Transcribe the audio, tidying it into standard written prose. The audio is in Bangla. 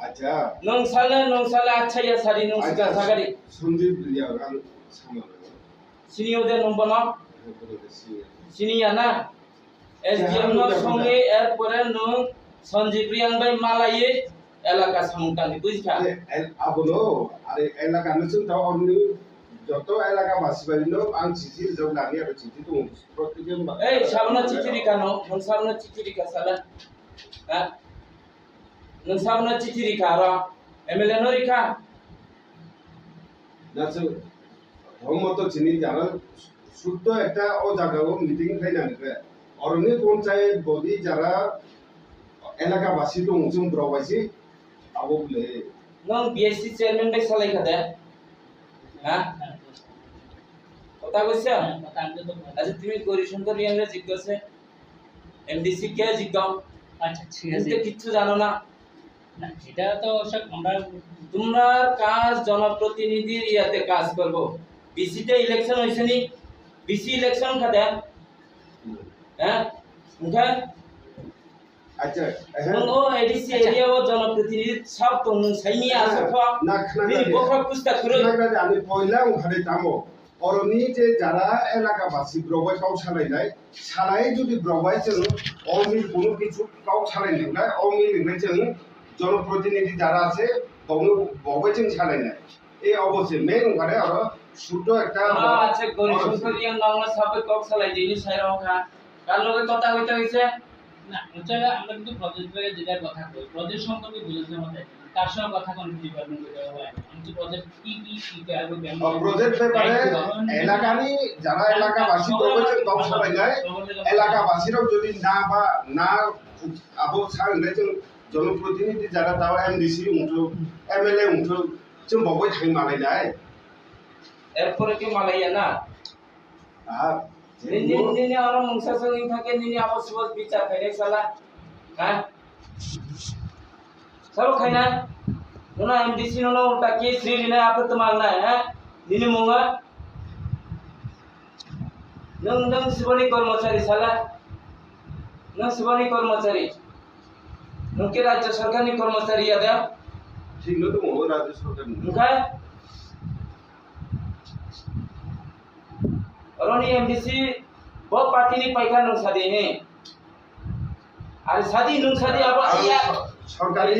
আচ্ছা নংসালে আচ্ছা ইয়া সারি নংসিকা সাগারি সঞ্জীব রিয়া গান সামনে সিনিও দে নম্বর সিনিয়া না এসডিএম এর সঙ্গে এরপরে নং সঞ্জীব রিয়াং ভাই মালায়ে এলাকা সামুটানি বুঝছা আবলো আরে এলাকা নসুন তাও অন্য যত এলাকা বাসিবাইলো আং চিঠি জব লাগি আর চিঠি তো প্রত্যেকে এই সামনে চিঠি রিকানো নং সামনে চিঠি রিকা সালা হ্যাঁ নং সামনে চিঠি রিকা আর এমএলএ নো রিকা নাসু ধর্মত চিনি যারা শুদ্ধ একটা ও জায়গাও মিটিং খাইনানিকে অরণ্য পঞ্চায়েত বডি যারা এলাকাবাসী দं जों ব্রবাইছি আবো বলে নং বিএসসি চেয়ারম্যান ভাই সালাই খাদে হ্যাঁ কথা কইছা আচ্ছা তুমি গরিশঙ্কর রিয়াংরে জিজ্ঞাসা এমডিসি কে জিজ্ঞাও আচ্ছা ঠিক আছে তুমি কিচ্ছু জানো না না এটা তো সব আমরা তোমরা কাজ জনপ্রতিনিধির ইয়াতে কাজ করব বিসিতে ইলেকশন হইছে নি বিসি ইলেকশন খাদে হ্যাঁ মুখে আচ্ছা ও এডিসি এরিয়া ও জনপ্রতিনিধি সব তো সাইনি আছে তো না নি বখা কুস্তা করে খানা আমি পয়লা ওখানে দামো অরণি যে যারা এলাকাবাসী ব্রবাই কাউ সারাইনাই সারাই যদি ব্রবাই जों অমিল কোনো কিছু কাউ সারাইনাই অমিল जों জনপ্রতিনিধি যারা আছে বঙ্গ ববাই जों সারাইনাই এই অবশ্যই মেন ওখানে আর শুদ্ধ একটা আচ্ছা গরিশঙ্কর রিয়াং বাংলা সাবে কক সালাই দিনি সাইরাও খা কার লগে কথা হইতে হইছে না হচ্ছে আমরা কিন্তু প্রজেক্ট এর যেটা কথা কই প্রজেক্ট সম্পর্কে বুঝাতে আমাদের কার সঙ্গে কথা কোন ডিপার্টমেন্ট করে হয় আমি প্রজেক্ট কি করব প্রজেক্ট ব্যাপারে এলাকানি যারা এলাকাবাসী প্রবলেম কাউ সারাইনাই এলাকাবাসীরাও যদি না আবো সারাইনাই जों জনপ্রতিনিধি যারা তাও এমডিসি উঠো এমএলএ উঠো जों ববাই থাই মালাইনাই এরপরে কি মালাইয়া না আর নিনি আর মুংসা সঙ্গে থাকে নিনি আবশ্যক বিচার খাইলে সালা হ্যাঁ সব খাইনা নোনা এমডিসি নোনা উল্টা কি শ্রী লিনা আপে তো মাংনা হ্যাঁ নিনি মুঙ্গা নং শিবনী কর্মচারী সালা নং শিবনী কর্মচারী নংকে রাজ্য সরকারি কর্মচারী আদা ঠিক না তো মো রাজ্য সরকার মুখা অরনি এমডিসি बहुत पार्टी नहीं पैसा नुन सादी है अरे सादी नुन सादी अब সরকারি